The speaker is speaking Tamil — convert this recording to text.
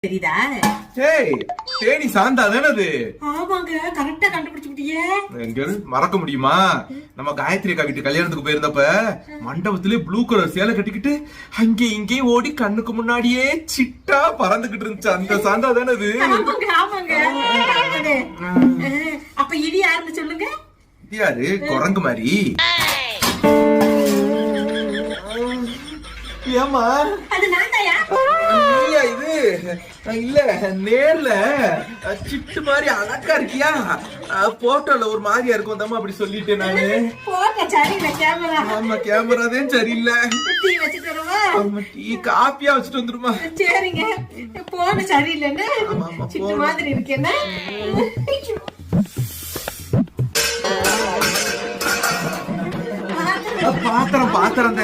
தெரியுதா? ஏய், தேனி சாந்தா தானே அது? ஆமாங்க, கரெக்டா கண்டுபிடிச்சுட்டியே. எங்க மறக்க முடியுமா? நம்ம காயத்ரி அக்கா வீட்டு கல்யாணத்துக்கு போயிருந்தப்ப மண்டபத்திலே ப்ளூ கலர் சேலை கட்டிக்கிட்டு அங்கே இங்கே ஓடி கண்ணுக்கு முன்னாடியே சிட்டா பறந்துகிட்டு இருந்துச்சு. அந்த சாந்தா தானே அது? ஆமாங்க. அப்ப இது யாருன்னு சொல்லுங்க. இது யாரு? குரங்கு மாதிரி. ஏமா அது நான்தாயா? இது இல்ல, நேர்ல சிட்டு மாதிரி அழகா இருக்கியா? போட்டோல ஒரு மாதிரியா இருக்கும் தம்மா, அப்படி சொல்லிட்டேன் நானு. போட்டோ சரியில்லை, கேமரா. ஆமா, கேமராதே சரியில்லை. டீ வச்சுட்டு வருவா? டீ காப்பியா வச்சுட்டு வந்துருமா? சரிங்க. போன சரியில்லைன்னு சிட்டு மாதிரி இருக்கேன்னு. பாத்திரம்